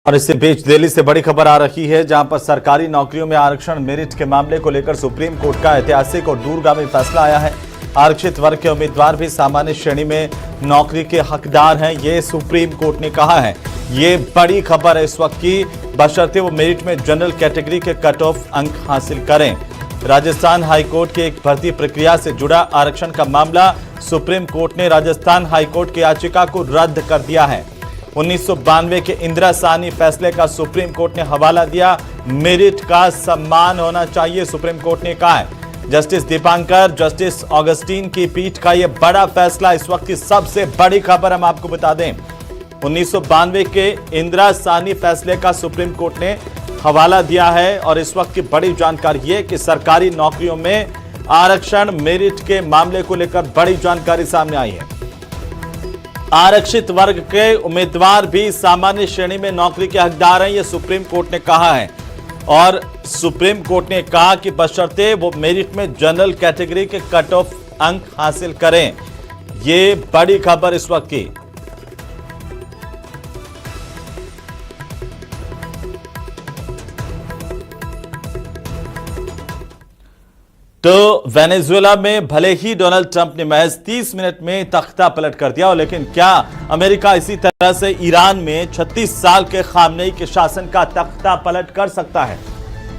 और इससे बीच दिल्ली से बड़ी खबर आ रही है, जहां पर सरकारी नौकरियों में आरक्षण मेरिट के मामले को लेकर सुप्रीम कोर्ट का ऐतिहासिक और दूरगामी फैसला आया है। आरक्षित वर्ग के उम्मीदवार भी सामान्य श्रेणी में नौकरी के हकदार हैं, ये सुप्रीम कोर्ट ने कहा है। ये बड़ी खबर है इस वक्त की, बशर्ते वो मेरिट में जनरल कैटेगरी के कट ऑफ अंक हासिल करें। राजस्थान हाईकोर्ट की एक भर्ती प्रक्रिया से जुड़ा आरक्षण का मामला सुप्रीम कोर्ट ने राजस्थान हाईकोर्ट की याचिका को रद्द कर दिया है। 1992 के इंदिरा साहनी फैसले का सुप्रीम कोर्ट ने हवाला दिया। मेरिट का सम्मान होना चाहिए, सुप्रीम कोर्ट ने कहा है। जस्टिस दीपांकर, जस्टिस ऑगस्टीन की पीठ का यह बड़ा फैसला, इस वक्त की सबसे बड़ी खबर हम आपको बता दें। 1992 के इंदिरा साहनी फैसले का सुप्रीम कोर्ट ने हवाला दिया है और इस वक्त की बड़ी जानकारी यह कि सरकारी नौकरियों में आरक्षण मेरिट के मामले को लेकर बड़ी जानकारी सामने आई है। आरक्षित वर्ग के उम्मीदवार भी सामान्य श्रेणी में नौकरी के हकदार हैं, यह सुप्रीम कोर्ट ने कहा है। और सुप्रीम कोर्ट ने कहा कि बशर्ते वो मेरिट में जनरल कैटेगरी के कट ऑफ अंक हासिल करें। ये बड़ी खबर इस वक्त की। तो वेनेजुएला में भले ही डोनाल्ड ट्रंप ने महज 30 मिनट में तख्ता पलट कर दिया, लेकिन क्या अमेरिका इसी तरह से ईरान में 36 साल के खामनेई के शासन का तख्ता पलट कर सकता है?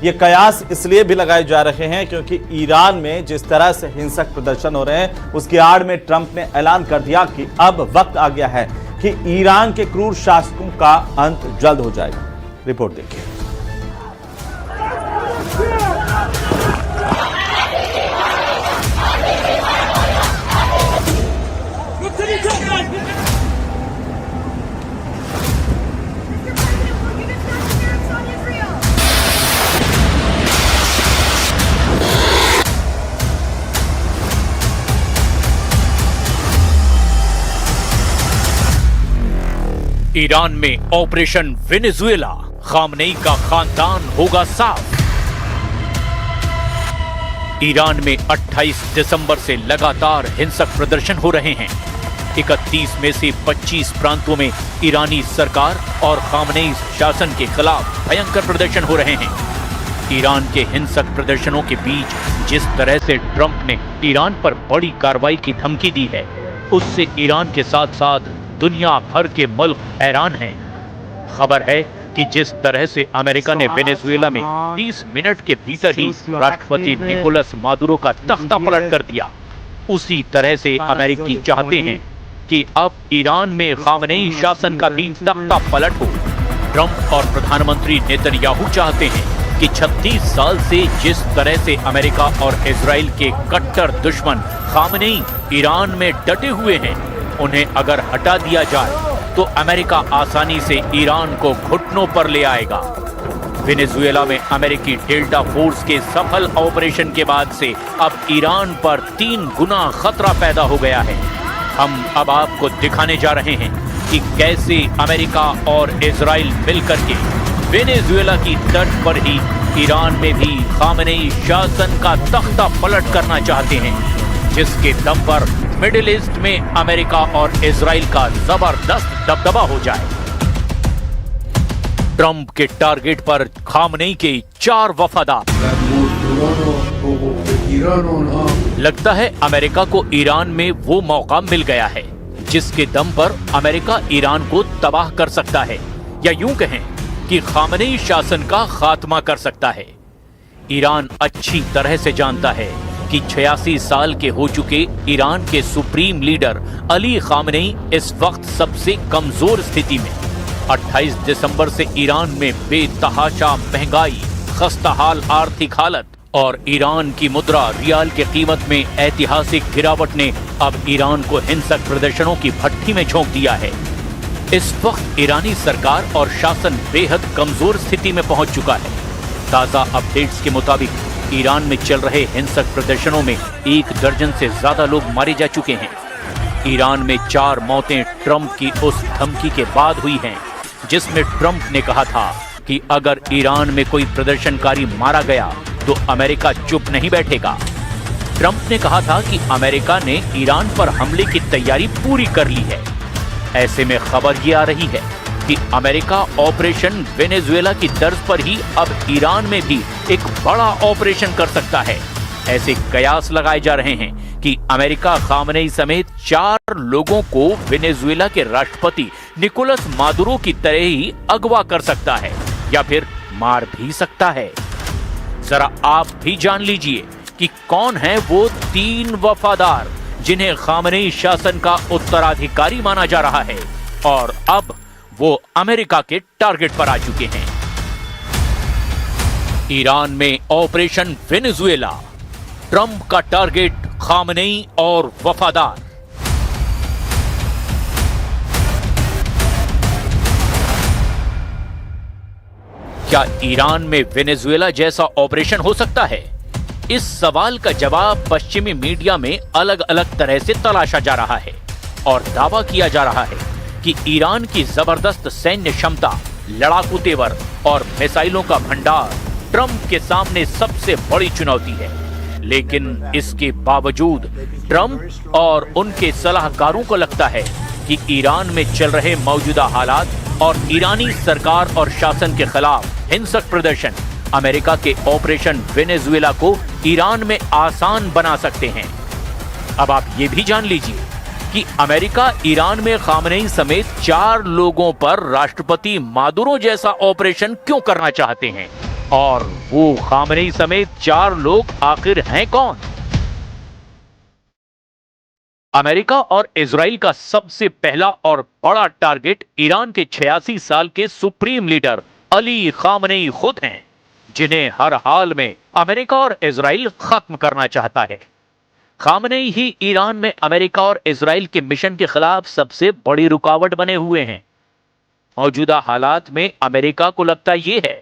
ये कयास इसलिए भी लगाए जा रहे हैं क्योंकि ईरान में जिस तरह से हिंसक प्रदर्शन हो रहे हैं, उसकी आड़ में ट्रंप ने ऐलान कर दिया कि अब वक्त आ गया है कि ईरान के क्रूर शासकों का अंत जल्द हो जाएगा। रिपोर्ट देखिए। ईरान में ऑपरेशन वेनेजुएला, खामनेई का खानदान होगा साफ। ईरान में 28 दिसंबर से लगातार हिंसक प्रदर्शन हो रहे हैं। 31 में से 25 प्रांतों में ईरानी सरकार और खामनेई शासन के खिलाफ भयंकर प्रदर्शन हो रहे हैं। ईरान के हिंसक प्रदर्शनों के बीच जिस तरह से ट्रंप ने ईरान पर बड़ी कार्रवाई की धमकी दी है, उससे ईरान के साथ साथ दुनिया भर के मुल्क हैरान हैं। खबर है कि जिस तरह से अमेरिका ने वेनेजुएला में 30 मिनट के भीतर ही राष्ट्रपति निकोलस मादुरो का तख्ता पलट कर दिया, उसी तरह से अमेरिकी चाहते हैं कि अब ईरान में खामनेई शासन का भी तख्ता पलट हो। ट्रंप और प्रधानमंत्री नेतन्याहू चाहते हैं कि 36 साल से जिस तरह से अमेरिका और इजराइल के कट्टर दुश्मन खामनेई ईरान में डटे हुए हैं, उन्हें अगर हटा दिया जाए तो अमेरिका आसानी से ईरान को घुटनों पर ले आएगा। वेनेजुएला में अमेरिकी डेल्टा फोर्स के सफल ऑपरेशन के बाद से अब ईरान पर 3 गुना खतरा पैदा हो गया है। हम अब आपको दिखाने जा रहे हैं कि कैसे अमेरिका और इजराइल मिलकर के वेनेजुएला की तट पर ही ईरान में भी खामनेई शासन का तख्ता पलट करना चाहते हैं, जिसके दम पर मिडिल ईस्ट में अमेरिका और इजराइल का जबरदस्त दबदबा हो जाए। ट्रंप के टारगेट पर खामनेई के 4 वफादार। लगता है अमेरिका को ईरान में वो मौका मिल गया है जिसके दम पर अमेरिका ईरान को तबाह कर सकता है, या यूं कहें कि खामनेई शासन का खात्मा कर सकता है। ईरान अच्छी तरह से जानता है कि 86 साल के हो चुके ईरान के सुप्रीम लीडर अली खामनेई इस वक्त सबसे कमजोर स्थिति में। 28 दिसंबर से ईरान में बेतहाशा महंगाई, खस्ताहाल आर्थिक हालत और ईरान की मुद्रा रियाल की कीमत में ऐतिहासिक गिरावट ने अब ईरान को हिंसक प्रदर्शनों की भट्टी में झोंक दिया है। इस वक्त ईरानी सरकार और शासन बेहद कमजोर स्थिति में पहुंच चुका है। ताजा अपडेट्स के मुताबिक ईरान में चल रहे हिंसक प्रदर्शनों में 1 दर्जन से ज्यादा लोग मारे जा चुके हैं। ईरान में 4 मौतें ट्रंप की उस धमकी के बाद हुई हैं, जिसमें ट्रंप ने कहा था कि अगर ईरान में कोई प्रदर्शनकारी मारा गया तो अमेरिका चुप नहीं बैठेगा। ट्रंप ने कहा था कि अमेरिका ने ईरान पर हमले की तैयारी पूरी कर ली है। ऐसे में खबर ये आ रही है कि अमेरिका ऑपरेशन वेनेजुएला की तर्ज पर ही अब ईरान में भी एक बड़ा ऑपरेशन कर सकता है। ऐसे कयास लगाए जा रहे हैं कि अमेरिका खामनेई समेत 4 लोगों को वेनेजुएला के राष्ट्रपति निकोलस मादुरो की तरह ही अगवा कर सकता है या फिर मार भी सकता है। जरा आप भी जान लीजिए कि कौन है वो 3 वफादार जिन्हें खामनेई शासन का उत्तराधिकारी माना जा रहा है और अब वो अमेरिका के टारगेट पर आ चुके हैं। ईरान में ऑपरेशन वेनेजुएला, ट्रंप का टारगेट खामनेई और वफादार। क्या ईरान में वेनेजुएला जैसा ऑपरेशन हो सकता है? इस सवाल का जवाब पश्चिमी मीडिया में अलग अलग तरह से तलाशा जा रहा है और दावा किया जा रहा है कि ईरान की जबरदस्त सैन्य क्षमता, लड़ाकू तेवर और मिसाइलों का भंडार ट्रंप के सामने सबसे बड़ी चुनौती है। लेकिन इसके बावजूद ट्रंप और उनके सलाहकारों को लगता है कि ईरान में चल रहे मौजूदा हालात और ईरानी सरकार और शासन के खिलाफ हिंसक प्रदर्शन अमेरिका के ऑपरेशन वेनेजुएला को ईरान में आसान बना सकते हैं। अब आप ये भी जान लीजिए कि अमेरिका ईरान में खामनेई समेत 4 लोगों पर राष्ट्रपति मादुरो जैसा ऑपरेशन क्यों करना चाहते हैं और वो खामनेई समेत 4 लोग आखिर हैं कौन? अमेरिका और इजराइल का सबसे पहला और बड़ा टारगेट ईरान के 86 साल के सुप्रीम लीडर अली खामनेई खुद हैं, जिन्हें हर हाल में अमेरिका और इजराइल खत्म करना चाहता है। खामनेई ही ईरान में अमेरिका और इजराइल के मिशन के खिलाफ सबसे बड़ी रुकावट बने हुए हैं। मौजूदा हालात में अमेरिका को लगता यह है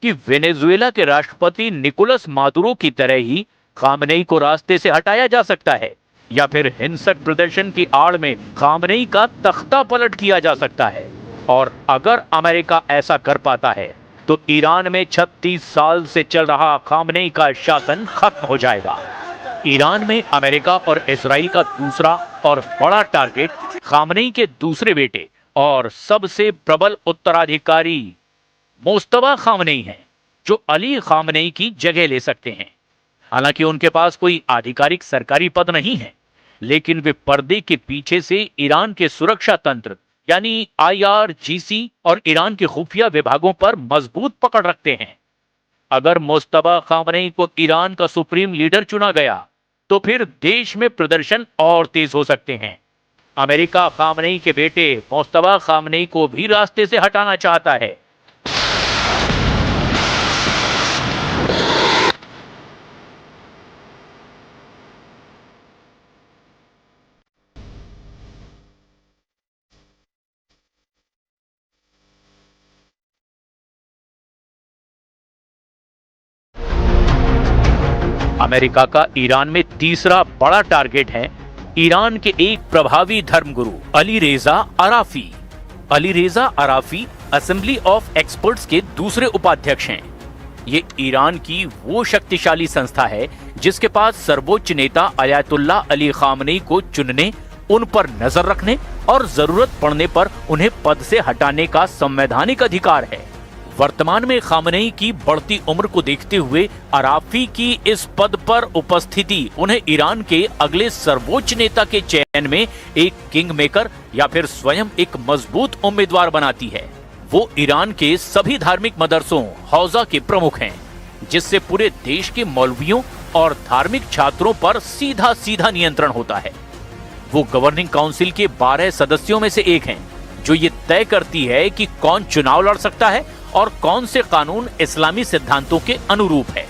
कि वेनेजुएला के राष्ट्रपति निकोलस मादुरो की तरह ही खामनेई को रास्ते से हटाया जा सकता है या फिर हिंसक प्रदर्शन की आड़ में खामनेई का तख्ता पलट किया जा सकता है। और अगर अमेरिका ऐसा कर पाता है तो ईरान में 36 साल से चल रहा खामनेई का शासन खत्म हो जाएगा। ईरान में अमेरिका और इजराइल का दूसरा और बड़ा टारगेट खामनेई के दूसरे बेटे और सबसे प्रबल उत्तराधिकारी मुस्तफा खामनेई हैं, जो अली खामनेई की जगह ले सकते हैं। हालांकि उनके पास कोई आधिकारिक सरकारी पद नहीं है, लेकिन वे पर्दे के पीछे से ईरान के सुरक्षा तंत्र यानी IRGC और ईरान के खुफिया विभागों पर मजबूत पकड़ रखते हैं। अगर मुस्तफा खामनेई को ईरान का सुप्रीम लीडर चुना गया तो फिर देश में प्रदर्शन और तेज हो सकते हैं। अमेरिका खामनेई के बेटे मुस्तफा खामनेई को भी रास्ते से हटाना चाहता है। अमेरिका का ईरान में तीसरा बड़ा टारगेट है ईरान के एक प्रभावी धर्मगुरु अली रेजा अराफी। अली रेजा अराफी असेंबली ऑफ एक्सपर्ट्स के दूसरे उपाध्यक्ष हैं। ये ईरान की वो शक्तिशाली संस्था है जिसके पास सर्वोच्च नेता अयातुल्ला अली खामनेई को चुनने, उन पर नजर रखने और जरूरत पड़ने पर उन्हें पद से हटाने का संवैधानिक अधिकार है। वर्तमान में खामनेई की बढ़ती उम्र को देखते हुए अराफी की इस पद पर उपस्थिति उन्हें ईरान के अगले सर्वोच्च नेता के चयन में एक किंग मेकर या फिर स्वयं एक मजबूत उम्मीदवार बनाती है। वो ईरान के सभी धार्मिक मदरसों हौजा के प्रमुख हैं, जिससे पूरे देश के मौलवियों और धार्मिक छात्रों पर सीधा सीधा नियंत्रण होता है। वो गवर्निंग काउंसिल के 12 सदस्यों में से एक हैं, जो ये तय करती है कि कौन चुनाव लड़ सकता है और कौन से कानून इस्लामी सिद्धांतों के अनुरूप है।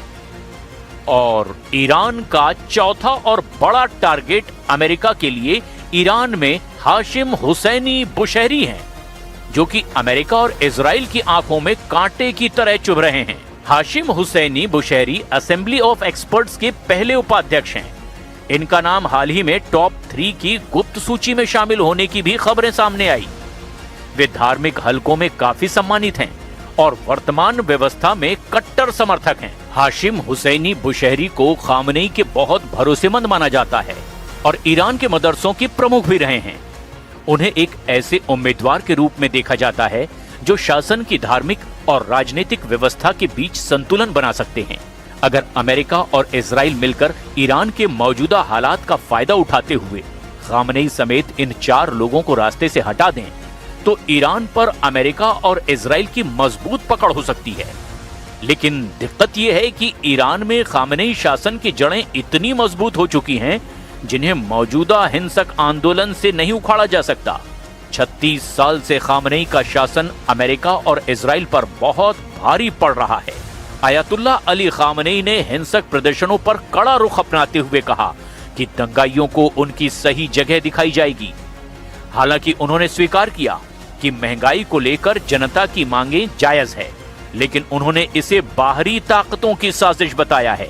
और ईरान का चौथा और बड़ा टारगेट अमेरिका के लिए ईरान में हाशिम हुसैनी बुशहरी हैं, जो कि अमेरिका और इजराइल की आंखों में कांटे की तरह चुभ रहे हैं। Hashim Hosseini Bushehri assembly of experts के पहले उपाध्यक्ष हैं। इनका नाम हाल ही में टॉप 3 की गुप्त सूची में शामिल होने की भी खबरें सामने आई। वे धार्मिक हलकों में काफी सम्मानित हैं और वर्तमान व्यवस्था में कट्टर समर्थक हैं। हाशिम हुसैनी बुशहरी को खामनेई के बहुत भरोसेमंद माना जाता है और ईरान के मदरसों के प्रमुख भी रहे हैं। उन्हें एक ऐसे उम्मीदवार के रूप में देखा जाता है जो शासन की धार्मिक और राजनीतिक व्यवस्था के बीच संतुलन बना सकते हैं। अगर अमेरिका और इजराइल मिलकर ईरान के मौजूदा हालात का फायदा उठाते हुए खामनेई समेत इन 4 लोगों को रास्ते से हटा दें, तो ईरान पर अमेरिका और इजराइल की मजबूत पकड़ हो सकती है। लेकिन दिक्कत यह है कि ईरान में खामनेई शासन की जड़ें इतनी मजबूत हो चुकी हैं जिन्हें मौजूदा हिंसक आंदोलन से नहीं उखाड़ा जा सकता। 36 साल से खामनेई का शासन अमेरिका और इजराइल पर बहुत भारी पड़ रहा है। आयतुल्ला अली खामनेई ने हिंसक प्रदर्शनों पर कड़ा रुख अपनाते हुए कहा कि दंगाइयों को उनकी सही जगह दिखाई जाएगी। हालांकि उन्होंने स्वीकार किया कि महंगाई को लेकर जनता की मांगें जायज है, लेकिन उन्होंने इसे बाहरी ताकतों की साजिश बताया है।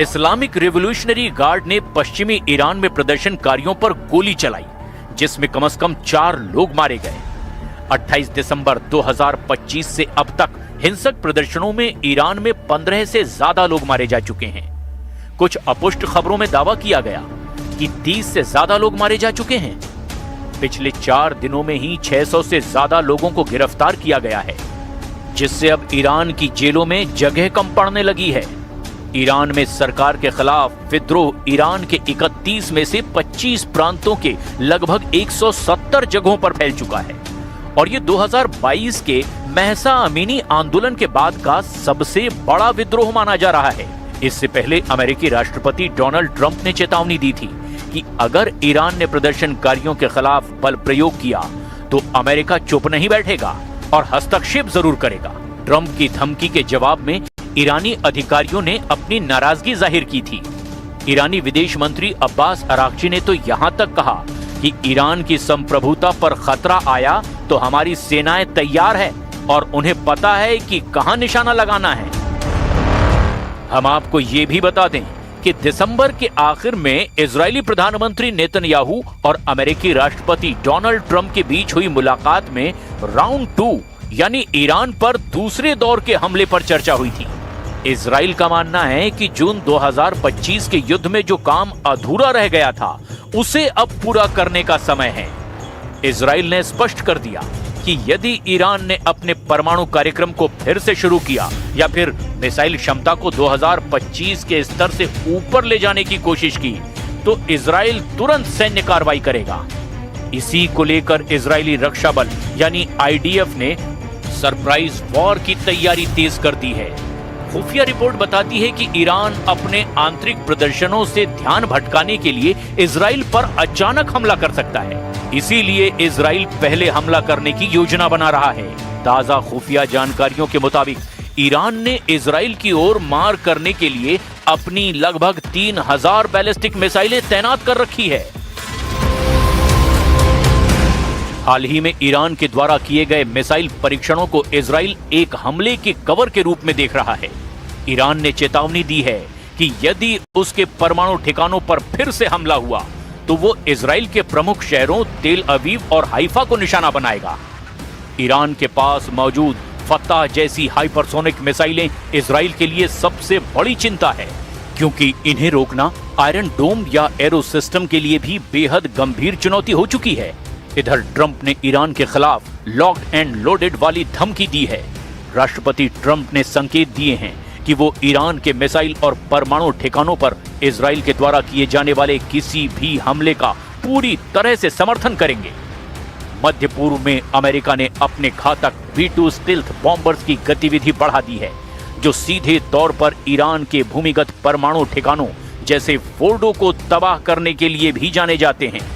इस्लामिक रिवॉल्यूशनरी गार्ड ने पश्चिमी ईरान में प्रदर्शनकारियों पर गोली चलाई, जिसमें कम से कम 4 लोग मारे गए। 28 दिसंबर 2025 से अब तक हिंसक प्रदर्शनों में ईरान में 15 से ज्यादा लोग मारे जा चुके हैं। कुछ अपुष्ट खबरों में दावा किया गया कि 30 से ज्यादा लोग मारे जा चुके हैं। पिछले 4 दिनों में ही 600 से ज्यादा लोगों को गिरफ्तार किया गया है, जिससे अब ईरान की जेलों में जगह कम पड़ने लगी है। ईरान में सरकार के खिलाफ विद्रोह ईरान के 31 में से 25 प्रांतों के लगभग 170 जगहों पर फैल चुका है और ये 2022 के महसा अमीनी आंदोलन के बाद का सबसे बड़ा विद्रोह माना जा रहा है। इससे पहले अमेरिकी राष्ट्रपति डोनाल्ड ट्रंप ने चेतावनी दी थी कि अगर ईरान ने प्रदर्शनकारियों के खिलाफ बल प्रयोग किया तो अमेरिका चुप नहीं बैठेगा और हस्तक्षेप जरूर करेगा। ट्रंप की धमकी के जवाब में ईरानी अधिकारियों ने अपनी नाराजगी जाहिर की थी। ईरानी विदेश मंत्री अब्बास अरागची ने तो यहाँ तक कहा कि ईरान की संप्रभुता पर खतरा आया तो हमारी सेनाएं तैयार है और उन्हें पता है कि कहां निशाना लगाना है। हम आपको ये भी बता दें कि दिसंबर के आखिर में इजरायली प्रधानमंत्री नेतन्याहू और अमेरिकी राष्ट्रपति डोनाल्ड ट्रंप के बीच हुई मुलाकात में राउंड 2 यानी ईरान पर दूसरे दौर के हमले पर चर्चा हुई थी। इजराइल का मानना है कि जून 2025 के युद्ध में जो काम अधूरा रह गया था उसे अब पूरा करने का समय है। इजराइल ने स्पष्ट कर दिया कि यदि ईरान ने अपने परमाणु कार्यक्रम को फिर से शुरू किया या फिर मिसाइल क्षमता को 2025 के स्तर से ऊपर ले जाने की कोशिश की तो इजराइल तुरंत सैन्य कार्रवाई करेगा। इसी को लेकर इजरायली रक्षा बल यानी आईडीएफ ने सरप्राइज वॉर की तैयारी तेज कर दी है। खुफिया रिपोर्ट बताती है कि ईरान अपने आंतरिक प्रदर्शनों से ध्यान भटकाने के लिए इजराइल पर अचानक हमला कर सकता है। इसीलिए इजराइल पहले हमला करने की योजना बना रहा है। ताजा खुफिया जानकारियों के मुताबिक ईरान ने इजराइल की ओर मार करने के लिए अपनी लगभग 3000 बैलिस्टिक मिसाइलें तैनात कर रखी है। हाल ही में ईरान के द्वारा किए गए मिसाइल परीक्षणों को इजराइल एक हमले के कवर के रूप में देख रहा है। ईरान ने चेतावनी दी है कि यदि उसके परमाणु ठिकानों पर फिर से हमला हुआ तो वो इजराइल के प्रमुख शहरों तेल अवीव और हाइफा को निशाना बनाएगा। ईरान के पास मौजूद फत्ताह जैसी हाइपरसोनिक मिसाइलें इजराइल के लिए सबसे बड़ी चिंता है, क्योंकि इन्हें रोकना आयरन डोम या एरो सिस्टम के लिए भी बेहद गंभीर चुनौती हो चुकी है। इधर ट्रंप ने ईरान के खिलाफ लॉक्ड एंड लोडेड वाली धमकी दी है। राष्ट्रपति ट्रंप ने संकेत दिए हैं कि वो ईरान के मिसाइल और परमाणु ठिकानों पर इजराइल के द्वारा किए जाने वाले किसी भी हमले का पूरी तरह से समर्थन करेंगे। मध्य पूर्व में अमेरिका ने अपने घातक V2 स्टील्थ बॉम्बर्स की गतिविधि बढ़ा दी है, जो सीधे तौर पर ईरान के भूमिगत परमाणु ठिकानों जैसे फोर्डो को तबाह करने के लिए भी जाने जाते हैं।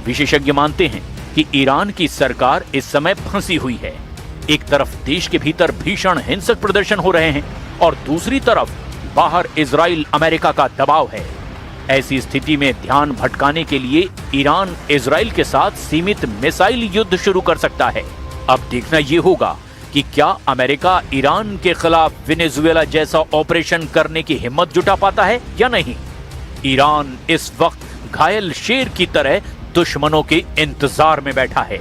विशेषज्ञ मानते हैं कि ईरान की सरकार इस समय फंसी हुई है। एक तरफ देश के भीतर भीषण हिंसक प्रदर्शन हो रहे हैं और दूसरी तरफ बाहर इजराइल अमेरिका का दबाव है। ऐसी स्थिति में ध्यान भटकाने के लिए ईरान इजराइल के साथ सीमित मिसाइल युद्ध शुरू कर सकता है। अब देखना यह होगा कि क्या अमेरिका ईरान के खिलाफ वेनेजुएला जैसा ऑपरेशन करने की हिम्मत जुटा पाता है या नहीं। ईरान इस वक्त घायल शेर की तरह दुश्मनों के इंतजार में बैठा है।